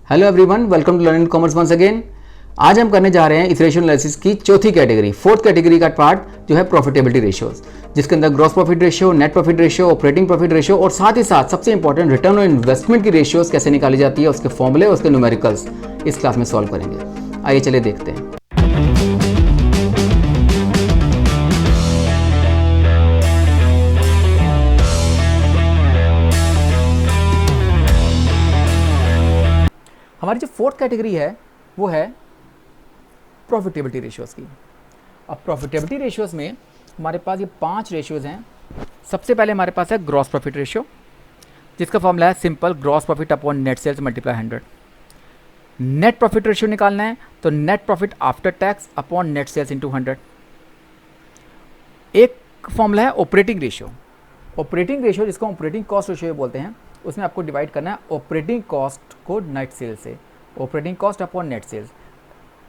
Hello everyone, welcome to learning commerce once again. आज हम करने जा रहे हैं इस रेशियो एनालिसिस की चौथी कैटेगरी, फोर्थ कैटेगरी का पार्ट जो है प्रॉफिटेबिलिटी रेशियोज, जिसके अंदर gross profit ratio, net profit ratio, operating profit ratio और साथ ही साथ सबसे इंपॉर्टेंट रिटर्न ऑन इन्वेस्टमेंट की रेशियोज कैसे निकाली जाती है, उसके फॉर्मूले, उसके न्यूमेरिकल्स इस क्लास में सॉल्व करेंगे। आइए चलिए देखते हैं। हमारी जो फोर्थ कैटेगरी है वो है प्रॉफिटेबिलिटी रेशियोज की। अब प्रॉफिटेबिलिटी रेशियोज में हमारे पास ये 5 रेशियोज हैं। सबसे पहले हमारे पास है ग्रॉस प्रॉफिट रेशियो, जिसका फॉर्मूला है simple, gross profit upon net sales multiply 100। Net profit ratio निकालना है तो net profit after tax upon net sales into 100। एक फॉर्मूला है ऑपरेटिंग रेशियो। ऑपरेटिंग रेशियो जिसको ऑपरेटिंग कॉस्ट रेशियो बोलते हैं, उसमें आपको डिवाइड करना है ऑपरेटिंग कॉस्ट को नेट सेल्स से, operating cost upon net sales.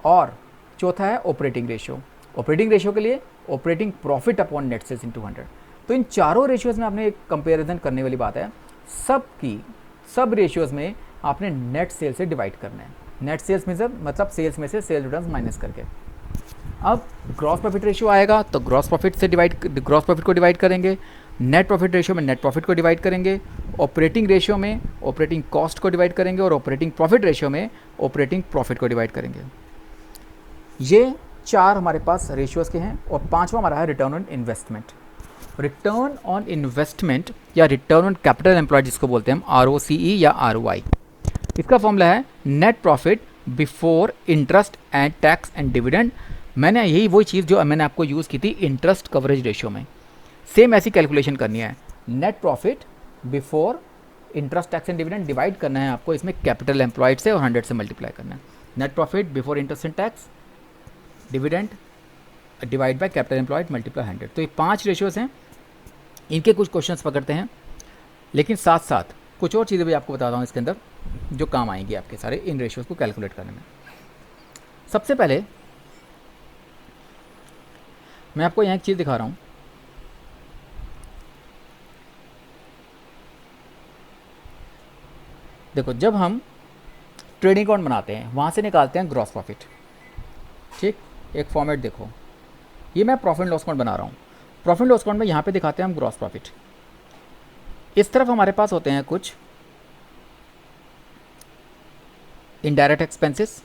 और चौथा है ऑपरेटिंग रेशियो। ऑपरेटिंग रेशियो के लिए operating profit upon net sales into 100। तो इन चारों रेशियोज में आपने एक कंपेरिजन करने वाली बात है। सब रेशियोज में आपने नेट सेल्स से डिवाइड करना है। नेट सेल्स में मतलब सेल्स में से सेल्स रिटर्न माइनस करके। अब ग्रॉस प्रॉफिट रेशियो आएगा तो ग्रॉस प्रॉफिट को डिवाइड करेंगे, नेट प्रॉफिट रेशियो में नेट प्रॉफिट को डिवाइड करेंगे, ऑपरेटिंग रेशियो में ऑपरेटिंग कॉस्ट को डिवाइड करेंगे और ऑपरेटिंग प्रॉफिट रेशियो में ऑपरेटिंग प्रॉफिट को डिवाइड करेंगे। ये 4 हमारे पास रेशियोज के हैं। और 5वां हमारा है return on investment. Return on investment या रिटर्न ऑन कैपिटल एम्प्लॉयड जिसको बोलते हैं हम, ROCE या ROI। इसका फॉर्मूला है net profit before interest and tax and dividend. मैंने यही वही चीज़ जो मैंने आपको यूज़ की थी इंटरेस्ट कवरेज रेशियो में, सेम ऐसी कैलकुलेशन करनी है। Net profit before interest tax and dividend divide करना है आपको इसमें कैपिटल एम्प्लॉयड से और 100 से मल्टीप्लाई करना है। Net profit before interest and tax dividend divide by capital employed multiply 100। तो ये 5 रेशियोज हैं। इनके कुछ क्वेश्चंस पकड़ते हैं, लेकिन साथ साथ कुछ और चीज़ें भी आपको बताता हूँ इसके अंदर जो काम आएंगी आपके सारे इन रेशियोज को कैलकुलेट करने में। सबसे पहले मैं आपको यहाँ एक चीज़ दिखा रहा हूँ। देखो, जब हम ट्रेडिंग अकाउंट बनाते हैं वहाँ से निकालते हैं ग्रॉस प्रॉफिट। ठीक, एक फॉर्मेट देखो, ये मैं प्रॉफिट एंड लॉस अकाउंट बना रहा हूँ। प्रॉफिट एंड लॉस अकाउंट में यहाँ पे दिखाते हैं हम ग्रॉस प्रॉफिट। इस तरफ हमारे पास होते हैं कुछ इनडायरेक्ट एक्सपेंसेस,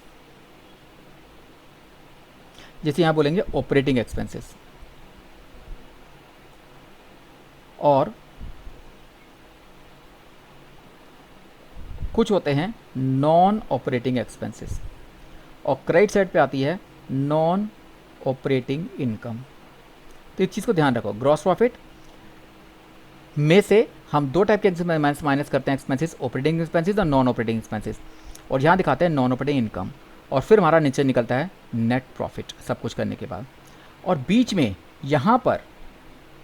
जैसे यहाँ बोलेंगे ऑपरेटिंग एक्सपेंसेस, और कुछ होते हैं नॉन ऑपरेटिंग एक्सपेंसेस, और क्रेडिट साइड पे आती है नॉन ऑपरेटिंग इनकम। तो इस चीज़ को ध्यान रखो, ग्रॉस प्रॉफिट में से हम 2 टाइप के माइनस करते हैं एक्सपेंसेस, ऑपरेटिंग एक्सपेंसेस और नॉन ऑपरेटिंग एक्सपेंसेस, और यहाँ दिखाते हैं नॉन ऑपरेटिंग इनकम। और फिर हमारा नीचे निकलता है नेट प्रॉफिट सब कुछ करने के बाद। और बीच में यहाँ पर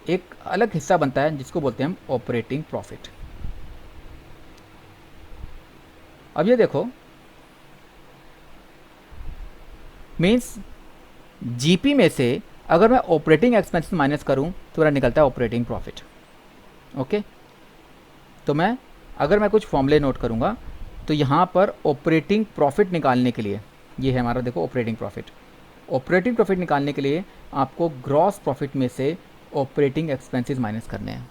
एक अलग हिस्सा बनता है जिसको बोलते हैं हम ऑपरेटिंग प्रॉफिट। अब ये देखो, मीन्स जीपी में से अगर मैं ऑपरेटिंग एक्सपेंसेस माइनस करूं तो मेरा निकलता है ऑपरेटिंग प्रॉफिट। ओके, तो अगर मैं कुछ फॉर्मूले नोट करूंगा तो यहाँ पर ऑपरेटिंग प्रॉफिट निकालने के लिए, ये है हमारा देखो ऑपरेटिंग प्रॉफिट। ऑपरेटिंग प्रॉफिट निकालने के लिए आपको ग्रॉस प्रॉफिट में से ऑपरेटिंग एक्सपेंसेस माइनस करने हैं।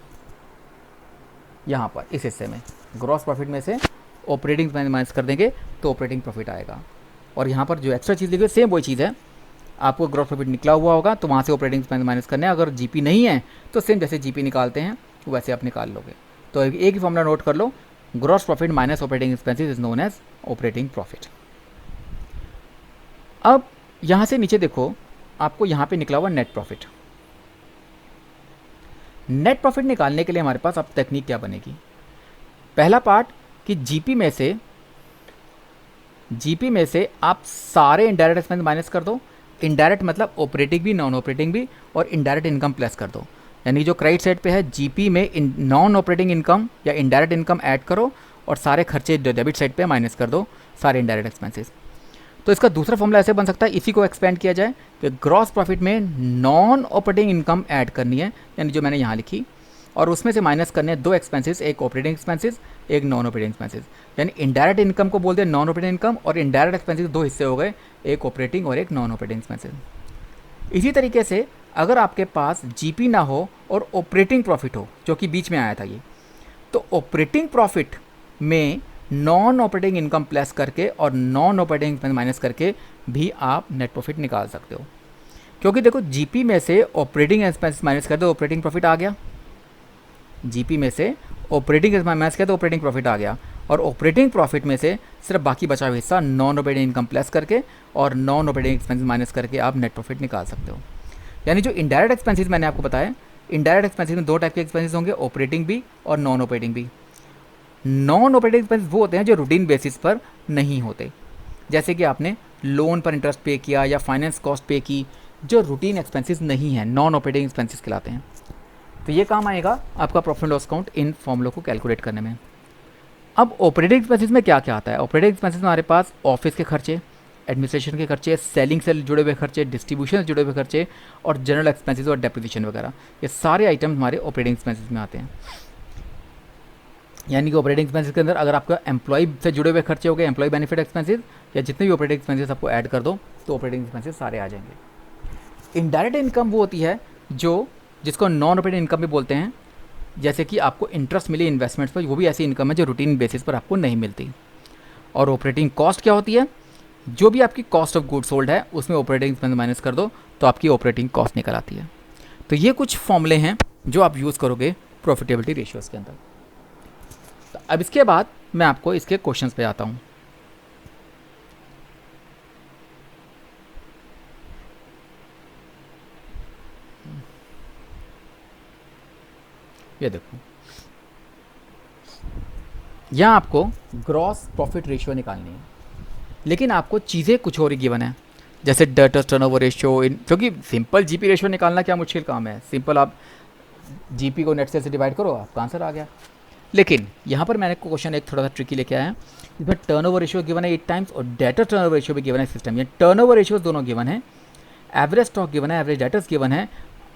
यहाँ पर इस हिस्से में ग्रॉस प्रॉफिट में से ऑपरेटिंग एक्सपेंस माइनस कर देंगे तो ऑपरेटिंग प्रॉफिट आएगा। और यहाँ पर जो एक्स्ट्रा चीज़ लिखी है सेम वही चीज़ है। आपको ग्रॉस प्रॉफिट निकला हुआ होगा तो वहाँ से ऑपरेटिंग एक्सपेंस माइनस करने हैं। अगर जीपी नहीं है तो सेम जैसे जीपी निकालते हैं वैसे आप निकाल लोगे। तो एक ही फॉर्मूला नोट कर लो, gross profit minus operating expenses is known as operating profit. अब यहाँ से नीचे देखो, आपको यहाँ पे निकला हुआ नेट प्रॉफिट। नेट प्रॉफिट निकालने के लिए हमारे पास अब टेक्निक क्या बनेगी? पहला पार्ट कि जीपी में से आप सारे इनडायरेक्ट एक्सपेंस माइनस कर दो। इनडायरेक्ट मतलब ऑपरेटिंग भी, नॉन ऑपरेटिंग भी, और इनडायरेक्ट इनकम प्लस कर दो। यानी जो क्रेडिट साइड पे है जीपी में नॉन ऑपरेटिंग इनकम या इनडायरेक्ट इनकम ऐड करो और सारे खर्चे डेबिट साइड पे माइनस कर दो, सारे इनडायरेक्ट एक्सपेंसेस। तो इसका दूसरा फॉर्मूला ऐसे बन सकता है, इसी को एक्सपेंड किया जाए कि ग्रॉस प्रॉफिट में नॉन ऑपरेटिंग इनकम ऐड करनी है, यानी जो मैंने यहाँ लिखी, और उसमें से माइनस करने दो एक्सपेंसेस, एक ऑपरेटिंग एक्सपेंसेस, एक नॉन ऑपरेटिंग एक्सपेंसेस। यानी इनडायरेक्ट इनकम को बोलते हैं नॉन ऑपरेटिंग इनकम, और इनडायरेक्ट एक्सपेंसेस दो हिस्से हो गए, एक ऑपरेटिंग और एक नॉन ऑपरेटिंग एक्सपेंसेस। इसी तरीके से अगर आपके पास जीपी ना हो और ऑपरेटिंग प्रॉफिट हो, जो कि बीच में आया था ये, तो ऑपरेटिंग प्रॉफिट में नॉन ऑपरेटिंग इनकम प्लस करके और नॉन ऑपरेटिंग एक्सपेंस माइनस करके भी आप नेट प्रॉफिट निकाल सकते हो। क्योंकि देखो जीपी में से ऑपरेटिंग एक्सपेंस माइनस कर दो, ऑपरेटिंग प्रॉफिट आ गया। जीपी में से ऑपरेटिंग एक्सपेंस माइनस किया तो ऑपरेटिंग प्रॉफिट आ गया, और ऑपरेटिंग प्रॉफिट में से सिर्फ बाकी बचा हुआ हिस्सा नॉन ऑपरेटिंग इनकम प्लस करके और नॉन ऑपरेटिंग एक्सपेंस माइनस करके आप नेट प्रॉफिट निकाल सकते हो। यानी जो इनडायरेक्ट एक्सपेंसेस मैंने आपको बताया, इनडायरेक्ट एक्सपेंसेस में दो टाइप के एक्सपेंसेस होंगे, ऑपरेटिंग भी और नॉन ऑपरेटिंग भी। नॉन ऑपरेटिंग एक्सपेंसेस वो होते हैं जो रूटीन बेसिस पर नहीं होते, जैसे कि आपने लोन पर इंटरेस्ट पे किया या फाइनेंस कॉस्ट पे की, जो रूटीन एक्सपेंसेस नहीं हैं, नॉन ऑपरेटिंग एक्सपेंसेस कहलाते हैं। तो ये काम आएगा आपका प्रॉफिट एंड लॉस अकाउंट इन फॉर्मूलों को कैलकुलेट करने में। अब ऑपरेटिंग एक्सपेंसेस में क्या क्या आता है? ऑपरेटिंग एक्सपेंसेस में हमारे पास ऑफिस के खर्चे, एडमिनिस्ट्रेशन के खर्चे, सेलिंग से जुड़े हुए खर्चे, डिस्ट्रीब्यूशन से जुड़े हुए खर्चे और जनरल एक्सपेंसेस और डेप्रिसिएशन वगैरह, ये सारे आइटम्स हमारे ऑपरेटिंग एक्सपेंसेस में आते हैं। यानी कि ऑपरेटिंग एक्सपेंसेस के अंदर अगर आपका एम्प्लॉय से जुड़े हुए खर्चे हो गए, एम्प्लॉय बेनिफिट एक्सपेंसेस, या जितने भी ऑपरेटिंग एक्सपेंसेस आपको ऐड कर दो तो ऑपरेटिंग एक्सपेंसेस सारे आ जाएंगे। इनडायरेक्ट इनकम वो होती है जिसको नॉन ऑपरेटिंग इनकम भी बोलते हैं, जैसे कि आपको इंटरेस्ट मिले इन्वेस्टमेंट्स पर, वो भी ऐसी इनकम है जो रूटीन बेसिस पर आपको नहीं मिलती। और ऑपरेटिंग कॉस्ट क्या होती है? जो भी आपकी कॉस्ट ऑफ गुड्स सोल्ड है उसमें ऑपरेटिंग एक्सपेंस माइनस कर दो तो आपकी ऑपरेटिंग कॉस्ट निकल आती है। तो ये कुछ फॉर्मूले हैं जो आप यूज़ करोगे प्रॉफिटेबिलिटी रेशियोज़ के अंदर। तो अब इसके बाद मैं आपको इसके क्वेश्चंस पे आता हूँ। ये देखो, यहाँ आपको ग्रॉस प्रॉफिट रेशियो निकालनी है, लेकिन आपको चीज़ें कुछ और ही गिवन है, जैसे डेटर्स टर्नओवर रेशियो। क्योंकि सिंपल जीपी रेशियो निकालना क्या मुश्किल काम है, सिंपल आप जीपी को नेट सेल से डिवाइड करो, आपका आंसर आ गया। लेकिन यहाँ पर मैंने क्वेश्चन एक थोड़ा सा ट्रिकी लेके आया है, इसमें टर्नओवर रेशियो गिवन है 8 टाइम्स और डेटर टर्नओवर रेशियो भी गिवन है सिस्टम। ये टर्नओवर रेशियो दोनों गिवन है, एवरेज स्टॉक गिवन है, एवरेज डेटर्स गिवन है,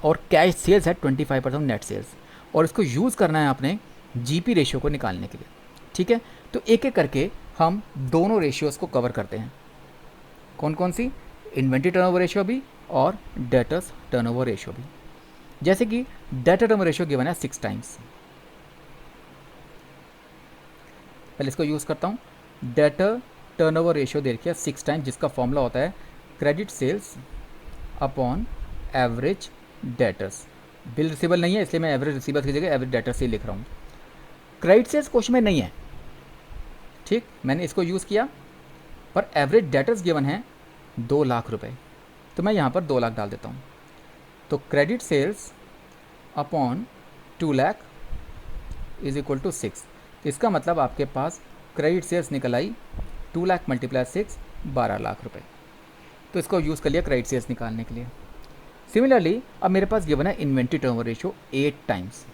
और कैश सेल्स है 25% नेट सेल्स, और इसको यूज़ करना है आपने जीपी रेशियो को निकालने के लिए। ठीक है, तो एक एक करके हम दोनों रेशियोज़ को कवर करते हैं। कौन कौन सी? इन्वेंट्री टर्नओवर रेशियो भी और डेटर्स टर्नओवर रेशियो भी। जैसे कि डेटर टर्नओवर रेशियो गिवन है 6 टाइम्स, पहले इसको यूज़ करता हूँ। डेटर टर्नओवर रेशियो दे रखिए 6 टाइम्स, जिसका फॉर्मूला होता है credit sales upon average debtors. Bill receivable नहीं है इसलिए मैं एवरेज रिसीबल की जगह एवरेज डेटर्स ही लिख रहा हूँ। क्रेडिट सेल्स क्वेश्चन में नहीं है, ठीक, मैंने इसको यूज़ किया, पर एवरेज डेटर्स गिवन है 2 लाख रुपए, तो मैं यहाँ पर 2 लाख डाल देता हूँ। तो credit sales upon 2 lakh is equal to 6। इसका मतलब आपके पास क्रेडिट सेल्स निकल आई 2 लाख मल्टीप्लाई 6, 12 लाख रुपए। तो इसको यूज़ कर लिया क्रेडिट सेल्स निकालने के लिए। सिमिलरली अब मेरे पास गिवन है इन्वेंट्री टर्नओवर रेशियो 8 टाइम्स,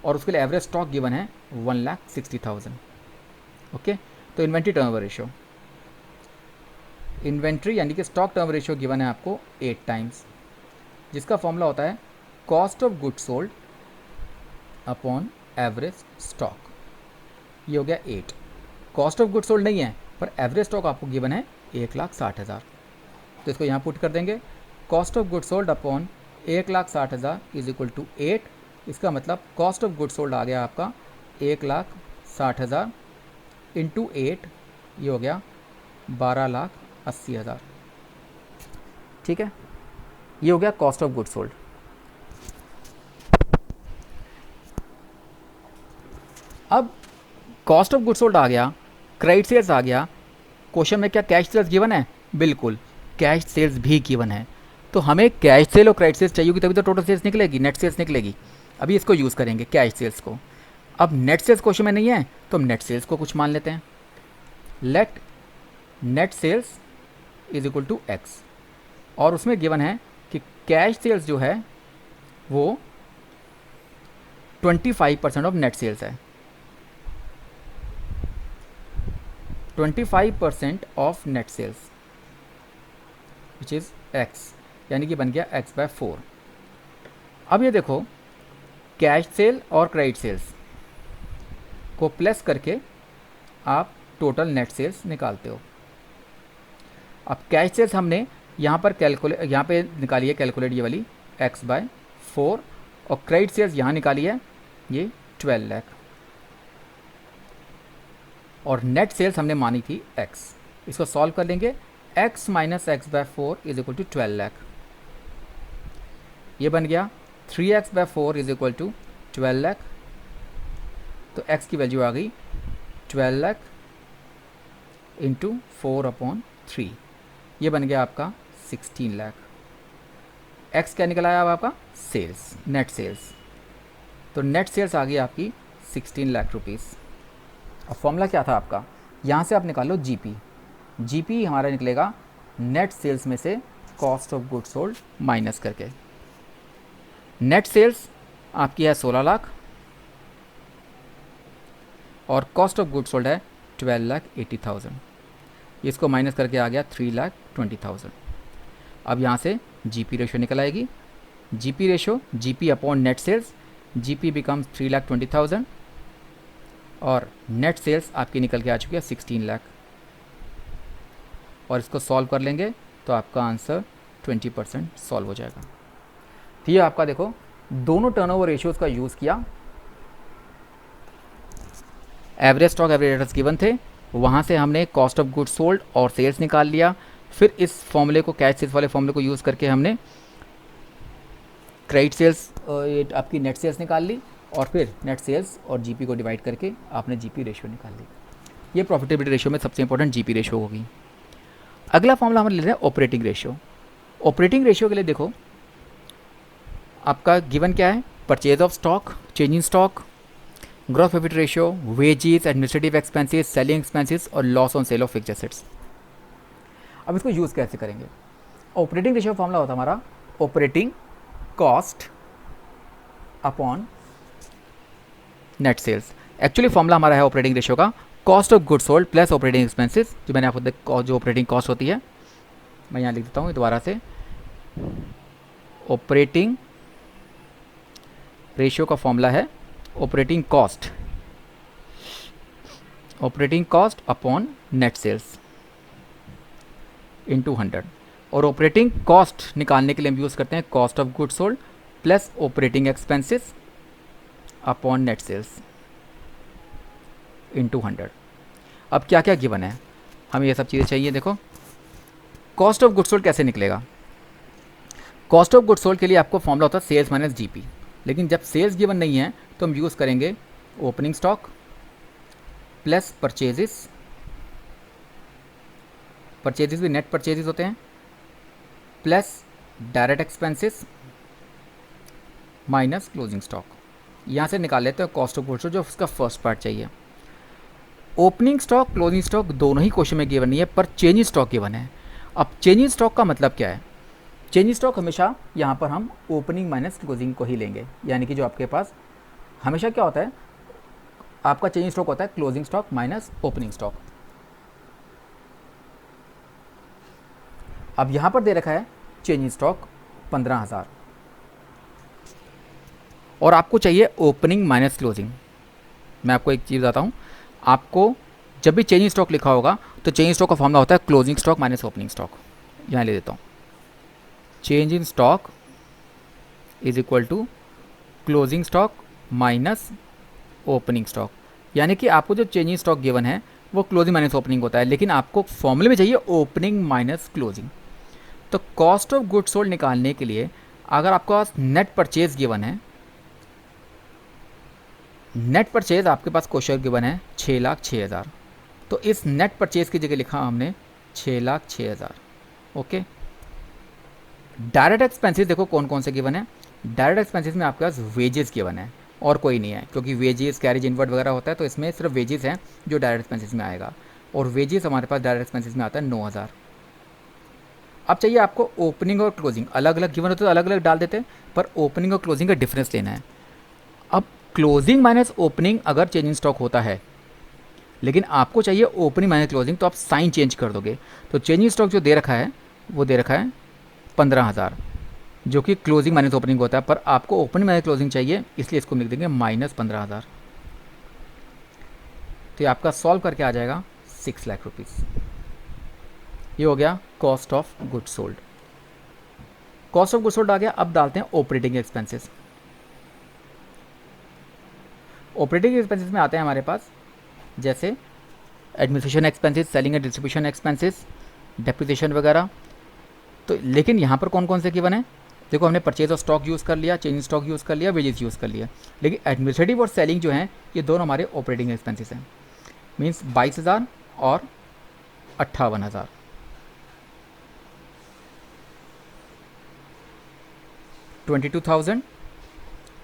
और उसके लिए एवरेज स्टॉक गिवन है 1,60,000। ओके, तो इन्वेंट्री टर्नओवर रेशियो, इन्वेंट्री यानी कि स्टॉक टर्नओवर रेशियो गिवन है आपको 8 टाइम्स, जिसका फॉर्मूला होता है cost of goods sold upon average stock. ये हो गया 8। कॉस्ट ऑफ गुड्स सोल्ड नहीं है, पर एवरेज स्टॉक आपको गिवन है 1,60,000, तो इसको यहाँ पुट कर देंगे। Cost of goods sold upon 1,60,000 is equal to 8। इसका मतलब कॉस्ट ऑफ गुड्स सोल्ड आ गया आपका 1,60,000 इंटू 8, ये हो गया 12,80,000। ठीक है, ये हो गया कॉस्ट ऑफ गुड्स सोल्ड। अब कॉस्ट ऑफ गुड्स सोल्ड आ गया, क्रेडिट सेल्स आ गया, क्वेश्चन में क्या कैश सेल्स गिवन है? बिल्कुल, कैश सेल्स भी गिवन है। तो हमें कैश सेल और क्रेडिट सेल्स चाहिए होगी, तभी तो टोटल सेल्स निकलेगी, नेट सेल्स निकलेगी। अभी इसको यूज़ करेंगे कैश सेल्स को। अब नेट सेल्स क्वेश्चन में नहीं है तो हम नेट सेल्स को कुछ मान लेते हैं। Let net sales is equal to x, और उसमें गिवन है कि कैश सेल्स जो है वो 25% ऑफ नेट सेल्स है। 25% of net cells which is x, यानी कि बन गया x/4। अब ये देखो कैश सेल और क्रेडिट सेल्स को प्लस करके आप टोटल नेट सेल्स निकालते हो। अब कैश सेल्स हमने यहाँ पर यहाँ पे निकाली है कैलकुलेट ये वाली x/4 और क्रेडिट सेल्स यहाँ निकाली है ये 12 लाख और नेट सेल्स हमने मानी थी x। इसको सॉल्व कर लेंगे x minus x/4 is equal to 12 lakh. ये बन गया 3x/4 is equal to 12 lakh. तो x की वैल्यू आ गई 12 लाख इंटू 4/3। ये बन गया आपका 16 लाख। x क्या निकल आया अब आपका सेल्स, नेट सेल्स। तो नेट सेल्स आ गई आपकी 16 लाख रुपीज़। अब फॉर्मूला क्या था आपका, यहाँ से आप निकाल लो जीपी। जीपी हमारा निकलेगा नेट सेल्स में से cost of goods sold minus करके। नेट सेल्स आपकी है 16 लाख और कॉस्ट ऑफ गुड्स सोल्ड है 12,80,000। इसको माइनस करके आ गया 3,20,000। अब यहाँ से जीपी रेशो निकल आएगी। GP ratio GP upon net sales, GP becomes 3,20,000 और नेट सेल्स आपकी निकल के आ चुकी है 16 लाख। और इसको सॉल्व कर लेंगे तो आपका आंसर 20% सॉल्व हो जाएगा। तो ये आपका देखो दोनों टर्नओवर रेशियोज़ का यूज़ किया। Average stock average debtors given थे, वहाँ से हमने कॉस्ट ऑफ गुड्स सोल्ड और सेल्स निकाल लिया। फिर इस फॉर्मूले को कैश सेल्स वाले फॉर्मूले को यूज़ करके हमने क्रेडिट सेल्स आपकी नेट सेल्स निकाल ली और फिर नेट सेल्स और जीपी को डिवाइड करके आपने जीपी रेशियो निकाल ली। ये प्रॉफिटेबिलिटी रेशियो में सबसे इंपॉर्टेंट जीपी रेशियो होगी। अगला फॉर्मूला हम ले रहे हैं ऑपरेटिंग रेशियो। ऑपरेटिंग रेशियो के लिए देखो आपका गिवन क्या है, purchase of stock, change in stock, gross profit ratio, wages, administrative expenses, selling expenses और loss on sale of fixed assets. अब इसको यूज़ कैसे करेंगे। ऑपरेटिंग रेशियो फॉर्मूला होता है हमारा operating cost upon net sales. Actually formula हमारा है ऑपरेटिंग रेशियो का cost of goods sold plus operating expenses. जो मैंने आपको जो ऑपरेटिंग कॉस्ट होती है मैं यहाँ लिख देता हूँ दोबारा से। ऑपरेटिंग रेशियो का फॉर्मूला है operating cost upon net sales into 100। और ऑपरेटिंग कॉस्ट निकालने के लिए हम यूज़ करते हैं cost of goods sold plus operating expenses upon net sales into 100। अब क्या क्या गिवन है, हमें ये सब चीज़ें चाहिए। देखो कॉस्ट ऑफ गुड्स सोल्ड कैसे निकलेगा। कॉस्ट ऑफ गुड्स सोल्ड के लिए आपको फॉर्मूला होता है सेल्स माइनस जीपी, लेकिन जब सेल्स गिवन नहीं है तो हम यूज़ करेंगे opening stock plus purchases. Purchases भी नेट परचेजेस होते हैं, plus direct expenses minus closing stock. यहाँ से निकाल लेते हैं कॉस्ट ऑफ गुड्स सोल्ड, जो उसका फर्स्ट पार्ट चाहिए। ओपनिंग स्टॉक क्लोजिंग स्टॉक दोनों ही क्वेश्चन में गिवन नहीं है, पर चेंज इन स्टॉक गिवन है। अब चेंज इन स्टॉक का मतलब क्या है, चेंज इन स्टॉक हमेशा यहाँ पर हम ओपनिंग माइनस क्लोजिंग को ही लेंगे। यानी कि जो आपके पास हमेशा क्या होता है, आपका चेंज इन स्टॉक होता है closing stock minus opening stock. अब यहाँ पर दे रखा है चेंज इन स्टॉक 15,000 और आपको चाहिए ओपनिंग माइनस क्लोजिंग। मैं आपको एक चीज़ बताता हूँ, आपको जब भी चेंज इन स्टॉक लिखा होगा तो चेंज इन स्टॉक का फॉर्मूला होता है closing stock minus opening stock. यहाँ ले देता हूँ, change in stock is equal to closing stock minus opening stock. यानी कि आपको जो चेंज इन स्टॉक गिवन है वो क्लोजिंग माइनस ओपनिंग होता है, लेकिन आपको फॉर्मूले में चाहिए ओपनिंग माइनस क्लोजिंग। तो कॉस्ट ऑफ गुड्स सोल्ड निकालने के लिए अगर आपके पास नेट परचेज गिवन है, नेट परचेज आपके पास क्वेश्चन गिवन है 6,06,000, तो इस नेट परचेज की जगह लिखा हमने 6,06,000। ओके। डायरेक्ट एक्सपेंसेस देखो कौन कौन से गिवन है। डायरेक्ट एक्सपेंसेस में आपके पास वेजेस गिवन है और कोई नहीं है, क्योंकि वेजेस कैरेज इनवर्ड वगैरह होता है, तो इसमें सिर्फ वेजेस हैं जो डायरेक्ट एक्सपेंसेस में आएगा, और वेजेस हमारे पास डायरेक्ट एक्सपेंसेस में आता है 9,000। अब चाहिए आपको ओपनिंग और क्लोजिंग, अलग अलग गिवन होते तो अलग अलग डाल देते, पर ओपनिंग और क्लोजिंग का डिफरेंस लेना है। अब क्लोजिंग माइनस ओपनिंग अगर चेंज इन स्टॉक होता है, लेकिन आपको चाहिए ओपनिंग माइनस क्लोजिंग, तो आप साइन चेंज कर दोगे। तो चेंज इन स्टॉक जो दे रखा है वो दे रखा है 15,000 जो कि क्लोजिंग माइनस ओपनिंग होता है, पर आपको ओपनिंग माइनस क्लोजिंग चाहिए, इसलिए इसको लिख देंगे -15,000। तो ये आपका सॉल्व करके आ जाएगा 6 लाख रुपीज़। ये हो गया cost of goods sold. Cost of goods sold आ गया। अब डालते हैं ऑपरेटिंग एक्सपेंसेस। ऑपरेटिंग एक्सपेंसेस में आते हैं हमारे पास जैसे administration expenses, selling and distribution expenses, depreciation वगैरह। तो लेकिन यहाँ पर कौन कौन से गिवन है? देखो, हमने परचेज ऑफ स्टॉक यूज़ कर लिया, चेंज स्टॉक यूज़ कर लिया, वेजेस यूज़ कर लिया, लेकिन एडमिनिस्ट्रेटिव और सेलिंग जो हैं ये दोनों हमारे ऑपरेटिंग एक्सपेंसेस हैं। मीन्स 22,000 और 58,000। $22,000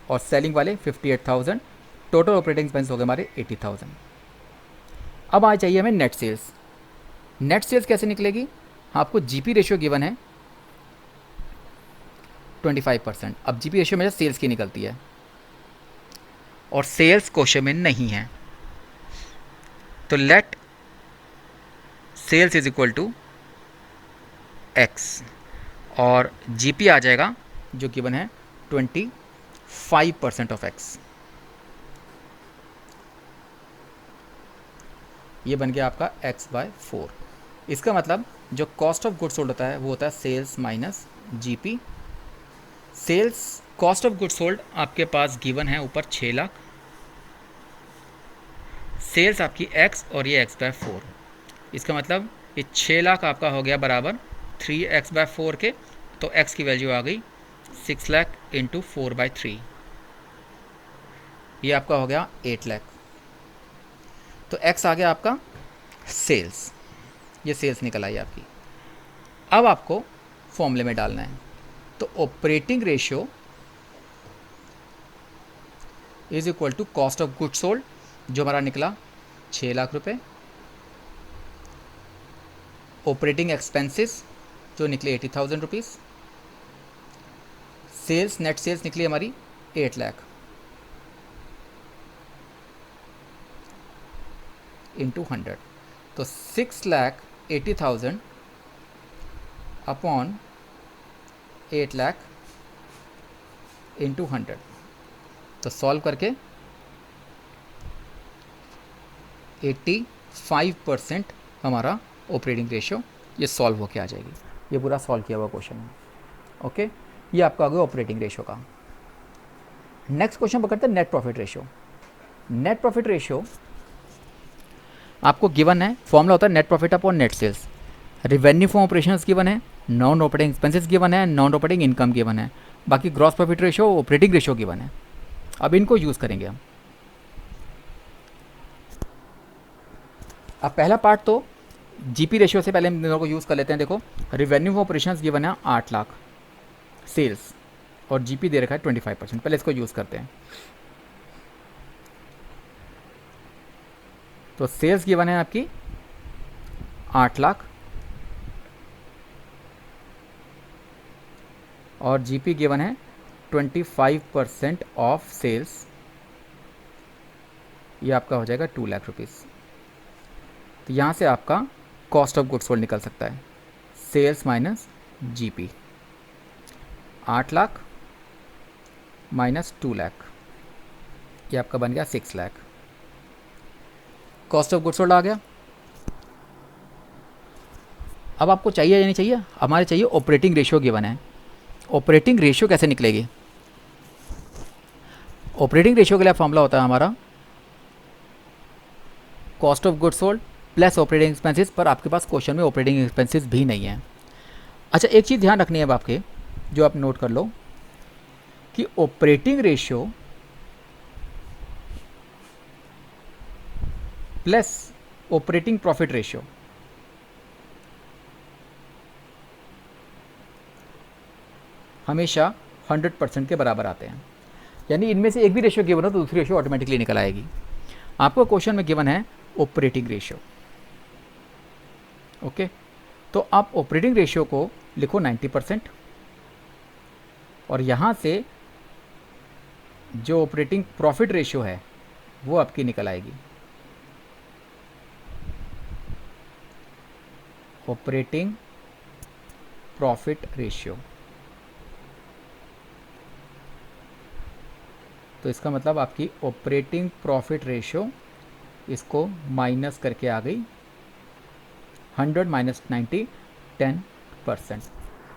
और सेलिंग वाले 58,000। टोटल ऑपरेटिंग एक्सपेंस हो गए हमारे 80,000। अब आ चाहिए हमें नेट सेल्स। नेट सेल्स कैसे निकलेगी? आपको जीपी रेशियो गिवन है 25%। अब जीपी रेशियो में सेल्स की निकलती है और सेल्स क्वेश्चन में नहीं है, तो let sales is equal to x और जीपी आ जाएगा जो गिवन है 25% ऑफ एक्स। ये बन गया आपका x/4। इसका मतलब जो कॉस्ट ऑफ गुड्स सोल्ड होता है वो होता है sales minus GP. Sales cost of goods sold आपके पास गिवन है ऊपर 6 लाख, सेल्स आपकी x और ये x/4। इसका मतलब ये 6 लाख आपका हो गया बराबर 3x/4 के, तो x की वैल्यू आ गई 6 लाख इंटू 4/3। ये आपका हो गया 8 लाख। तो x आ गया आपका सेल्स, ये सेल्स निकल आई आपकी। अब आपको फॉर्मूले में डालना है, तो operating ratio is equal to cost of goods sold जो हमारा निकला 6 लाख रुपए, ऑपरेटिंग एक्सपेंसेस जो निकले 80,000 रुपीज़, सेल्स नेट सेल्स निकली हमारी 8 लाख इंटू 100, तो 6,80,000 अपॉन 8 लाख इंटू 100। तो सॉल्व करके 85% हमारा ऑपरेटिंग रेशियो ये सॉल्व होके आ जाएगी। ये पूरा सॉल्व किया हुआ क्वेश्चन है। ओके, ये आपका आ गया ऑपरेटिंग रेशियो का। नेक्स्ट क्वेश्चन पकड़ते हैं net profit ratio. Net profit ratio आपको गिवन है, फॉर्मूला होता है net profit upon net sales. Revenue from operations given है, नॉन ऑपरेटिंग एक्सपेंसेस गिवन है, नॉन ऑपरेटिंग इनकम गिवन है, बाकी gross profit ratio, operating ratio given है। अब इनको यूज़ करेंगे हम। अब पहला पार्ट तो जीपी रेशियो से पहले हम दोनों को यूज़ कर लेते हैं। देखो, रिवेन्यू फ्रॉम ऑपरेशंस गिवन है 8 लाख सेल्स और जीपी दे रखा है 25%। पहले इसको यूज़ करते हैं। तो सेल्स गिवन है आपकी 8 लाख और जीपी गिवन है 25% ऑफ सेल्स, ये आपका हो जाएगा 2 लाख रुपीज़। तो यहाँ से आपका कॉस्ट ऑफ गुड्स सोल्ड निकल सकता है, sales minus GP, 8 lakh minus 2 lakh, ये आपका बन गया 6 lakh. Cost of goods sold आ गया। अब आपको चाहिए या नहीं चाहिए? हमारे चाहिए ऑपरेटिंग रेशियो गिवन है। ऑपरेटिंग रेशियो कैसे निकलेगी? ऑपरेटिंग रेशियो के लिए फॉर्मूला होता है हमारा cost of goods sold plus operating expenses, पर आपके पास क्वेश्चन में ऑपरेटिंग एक्सपेंसेस भी नहीं है। अच्छा, एक चीज़ ध्यान रखनी है अब आपके, जो आप नोट कर लो कि operating ratio plus operating profit ratio हमेशा 100% के बराबर आते हैं। यानी इनमें से एक भी रेशियो गिवन हो तो दूसरी रेशियो ऑटोमेटिकली निकल आएगी। आपको क्वेश्चन में गिवन है ऑपरेटिंग रेशियो। ओके, तो आप ऑपरेटिंग रेशियो को लिखो 90% और यहाँ से जो ऑपरेटिंग प्रॉफिट रेशियो है वो आपकी निकल आएगी, ऑपरेटिंग प्रॉफिट रेशियो। तो इसका मतलब आपकी ऑपरेटिंग प्रॉफिट रेशियो इसको माइनस करके आ गई 100 माइनस 90 10%।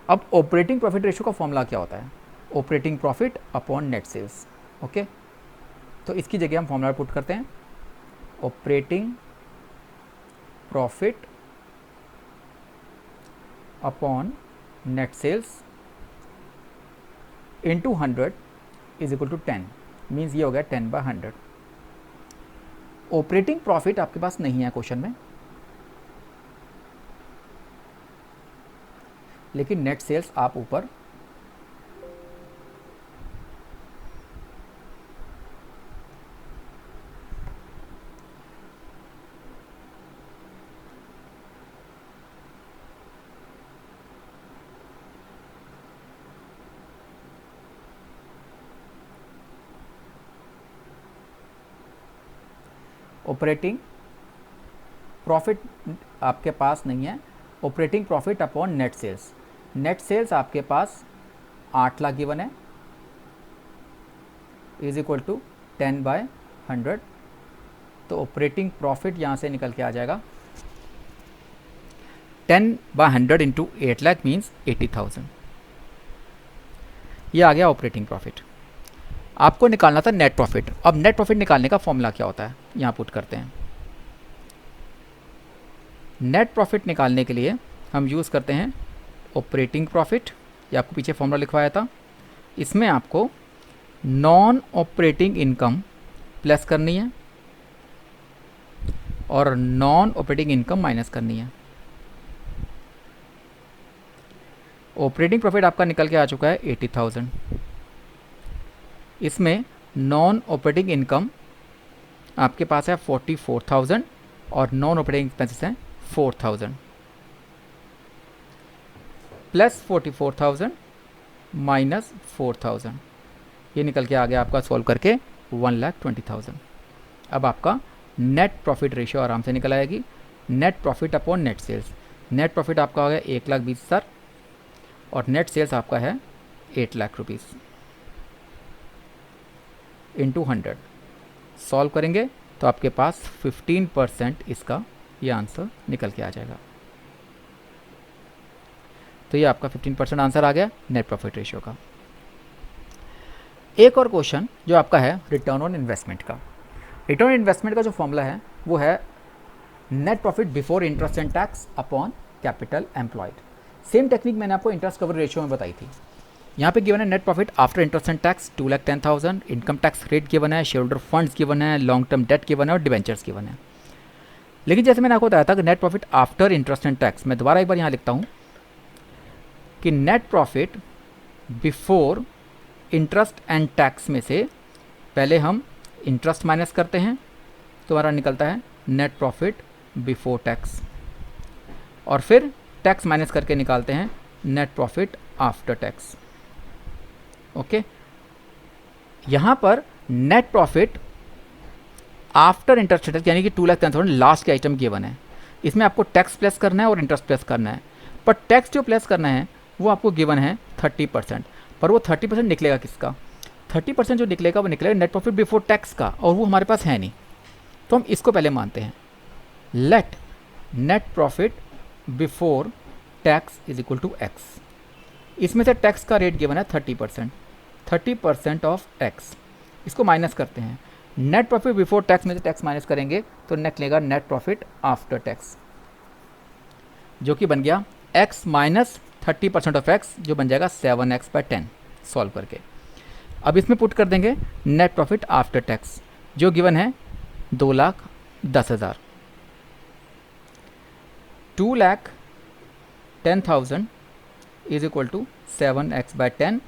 अब ऑपरेटिंग प्रॉफिट रेशियो का फॉर्मूला क्या होता है? Operating profit upon net sales. Okay, तो इसकी जगह हम फॉर्मूला पुट करते हैं operating profit upon net sales into 100 is equal to 10, means ये हो गया 10/100। ऑपरेटिंग प्रॉफिट आपके पास नहीं है क्वेश्चन में, लेकिन नेट सेल्स आप ऊपर ऑपरेटिंग प्रॉफिट आपके पास नहीं है, operating profit upon net sales. Net sales आपके पास 8 लाख गिवन है, इज इक्वल टू 10/100। तो ऑपरेटिंग प्रॉफिट यहाँ से निकल के आ जाएगा 10/100 इंटू 8 लाख मीन्स 80,000। ये आ गया ऑपरेटिंग प्रॉफिट। आपको निकालना था नेट प्रॉफिट। अब नेट प्रॉफिट निकालने का फॉर्मूला क्या होता है, यहाँ पुट करते हैं। नेट प्रॉफिट निकालने के लिए हम यूज़ करते हैं ऑपरेटिंग प्रॉफिट, ये आपको पीछे फॉर्मूला लिखवाया था। इसमें आपको नॉन ऑपरेटिंग इनकम प्लस करनी है और नॉन ऑपरेटिंग इनकम माइनस करनी है। ऑपरेटिंग प्रॉफिट आपका निकल के आ चुका है 80,000। इसमें नॉन ऑपरेटिंग इनकम आपके पास है 44,000 और नॉन ऑपरेटिंग एक्सपेंसेस हैं 4,000 प्लस 44,000 माइनस 4,000, ये निकल के आ गया आपका सॉल्व करके 1,20,000। अब आपका नेट प्रॉफिट रेशियो आराम से निकल आएगी। Net profit upon net sales, net profit आपका हो गया 1,20,000 और नेट सेल्स आपका है 8 लाख रुपीज़ इंटू 100। सॉल्व करेंगे तो आपके पास 15% इसका ये आंसर निकल के आ जाएगा। तो ये आपका 15% आंसर आ गया नेट प्रॉफिट रेशियो का। एक और क्वेश्चन जो आपका है रिटर्न ऑन इन्वेस्टमेंट का। रिटर्न ऑन इन्वेस्टमेंट का जो फॉर्मूला है वो है net profit before interest and tax upon capital employed. Same technique मैंने आपको इंटरेस्ट कवर रेशियो में बताई थी। यहाँ पे गिवन है net profit after interest and tax 2,10,000, income tax rate given है, शेयर होल्डर फंड्स गिवन है, लॉन्ग टर्म डेट गिवन है और डिवेंचर्स गिवन है। लेकिन जैसे मैंने आपको बताया था कि net profit after interest and tax, मैं दोबारा एक बार यहाँ लिखता हूँ कि net profit before interest and tax में से पहले हम इंटरेस्ट माइनस करते हैं तो हमारा निकलता है नेट प्रॉफिट बिफोर टैक्स, और फिर टैक्स माइनस करके निकालते हैं net profit after tax. Okay, यहाँ पर net profit after interest tax यानी कि 2,10,000 लास्ट के आइटम गिवन है। इसमें आपको टैक्स प्लस करना है और इंटरेस्ट प्लस करना है, पर टैक्स जो प्लस करना है वो आपको गिवन है 30%। पर वो 30% निकलेगा किसका? 30% जो निकलेगा वो निकलेगा नेट प्रॉफिट बिफोर टैक्स का, और वो हमारे पास है नहीं। तो हम इसको पहले मानते हैं, let net profit before tax is equal to x. इसमें से टैक्स का रेट गिवन है 30%, 30% ऑफ एक्स। इसको माइनस करते हैं, नेट प्रॉफिट बिफोर टैक्स में से टैक्स माइनस करेंगे तो निकलेगा नेट प्रॉफिट आफ्टर टैक्स, जो कि बन गया x माइनस 30% ऑफ x, जो बन जाएगा 7x/10 सॉल्व करके। अब इसमें पुट कर देंगे नेट प्रॉफिट आफ्टर टैक्स जो गिवन है 2,10,000, 2,10,000 इज इक्वल टू 7x/10।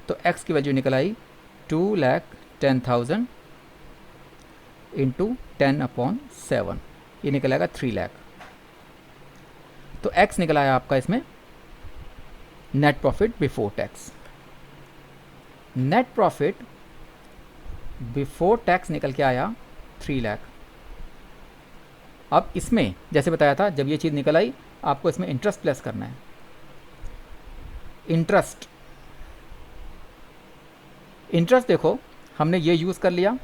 तो x की वैल्यू निकल आई 2,10,000 इंटू 10/7, ये निकल आएगा 3 लाख। तो x निकल आया आपका इसमें net profit before tax. Net profit before tax निकल के आया 3 लाख। अब इसमें जैसे बताया था, जब ये चीज़ निकल आई आपको इसमें इंटरेस्ट प्लस करना है। इंटरेस्ट देखो हमने ये यूज़ कर लिया,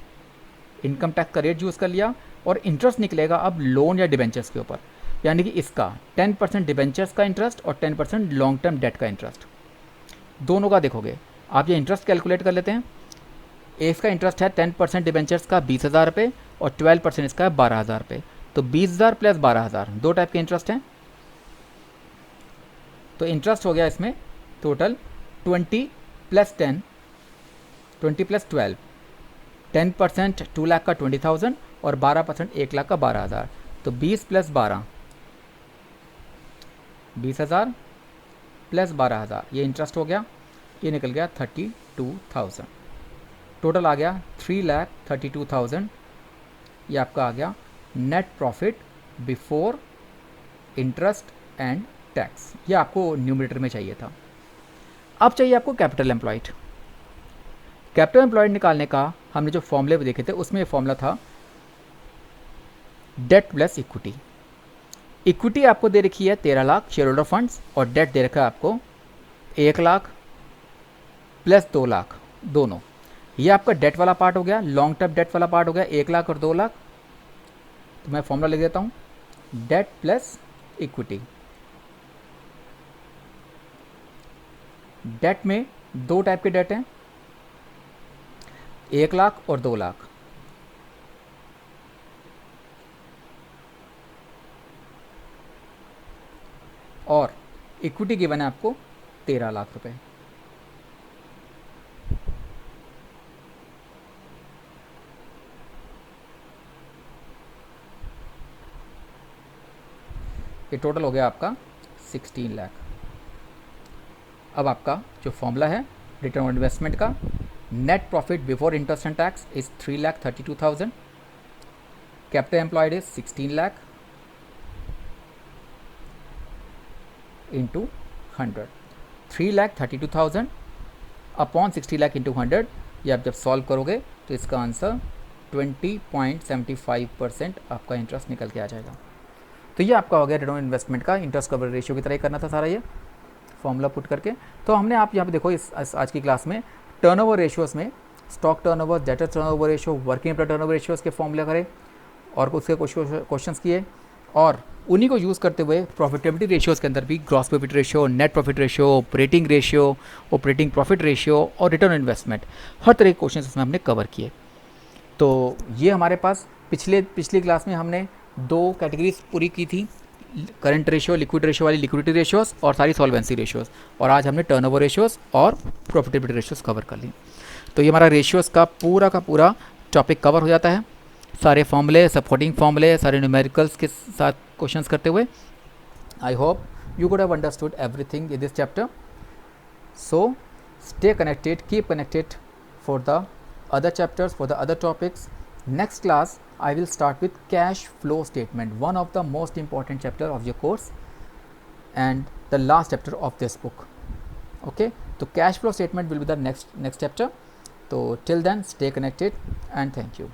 इनकम टैक्स का रेट यूज़ कर लिया, और इंटरेस्ट निकलेगा अब लोन या डिबेंचर्स के ऊपर, यानी कि इसका 10% डिबेंचर्स का इंटरेस्ट और 10% लॉन्ग टर्म डेट का इंटरेस्ट, दोनों का देखोगे। आप ये इंटरेस्ट कैलकुलेट कर लेते हैं। इसका इंटरेस्ट है 10% डिबेंचर्स का 20,000 रुपये और 12% इसका है 12,000 रुपये। तो 20,000 प्लस 12,000, दो टाइप के इंटरेस्ट हैं। तो इंटरेस्ट हो गया इसमें टोटल 20 प्लस 10, 20 प्लस 12, 10% 2 लाख का 20,000 और 12% 1 लाख का 12,000। तो 20 प्लस 12, 20,000 प्लस 12,000, ये इंटरेस्ट हो गया, ये निकल गया 32,000। टोटल आ गया 3,32,000। ये आपका आ गया net profit before interest and tax. ये आपको न्यूमरेटर में चाहिए था। अब चाहिए आपको कैपिटल एम्प्लॉयड। कैपिटल एम्प्लॉयड निकालने का हमने जो फॉर्मूले देखे थे उसमें फॉर्मूला था डेट प्लस इक्विटी। इक्विटी आपको दे रखी है 13 लाख शेयर होल्डर फंड्स, और डेट दे रखा है आपको 1 लाख प्लस 2 लाख दोनों। ये आपका डेट वाला पार्ट हो गया, लॉन्ग टर्म डेट वाला पार्ट हो गया 1 लाख और 2 लाख। तो मैं फॉर्मूला लिख देता हूँ, डेट प्लस इक्विटी। डेट में दो टाइप के डेट हैं, 1 लाख और 2 लाख। और इक्विटी गिवन है आपको 13 लाख रुपए। ये टोटल हो गया आपका 16 लाख। अब आपका जो फॉर्मूला है रिटर्न ऑन इन्वेस्टमेंट का, net profit before interest and tax is 3,32,000, capital employed is 16 lakh into 100, 3,32,000 upon 60 lakh into 100। ये आप जब सॉल्व करोगे तो इसका आंसर 20.75% आपका इंटरेस्ट निकल के आ जाएगा। तो ये आपका हो गया रिटर्न ऑन इन्वेस्टमेंट का इंटरेस्ट कवर रेशियो की तरह ही करना था सारा ये फॉर्मूला पुट करके। तो हमने आप यहाँ पे देखो इस आज की क्लास में टर्नओवर रेशियोज़ में stock turnover, debtor turnover ratio, working capital turnover ratios के फॉर्मूले करे और उसके क्वेश्चंस किए, और उन्हीं को यूज़ करते हुए प्रॉफिटेबिलिटी रेशियोज़ के अंदर भी gross profit ratio, net profit ratio, operating ratio, operating profit ratio और रिटर्न ऑन इन्वेस्टमेंट, हर तरह के क्वेश्चन इसमें हमने कवर किए। तो ये हमारे पास पिछली क्लास में हमने 2 कैटेगरीज पूरी की थी, करंट रेशियो, लिक्विड रेशियो वाली लिक्विडिटी रेशियोज़ और सारी सॉल्वेंसी रेशियोज़, और आज हमने टर्नओवर रेशियोज़ और प्रॉफिटेबिलिटी रेशियोज़ कवर कर ली। तो ये हमारा रेशियोज़ का पूरा टॉपिक कवर हो जाता है, सारे फॉर्मूले, सपोर्टिंग फॉर्मूले, सारे न्यूमेरिकल्स के साथ क्वेश्चंस करते हुए। I hope you could have understood everything in this chapter. So stay connected, keep connected for the other chapters, for the other topics. Next class I will start with cash flow statement, one of the most important chapter of your course and the last chapter of this book. Okay, so cash flow statement will be the next chapter. So till then stay connected and thank you.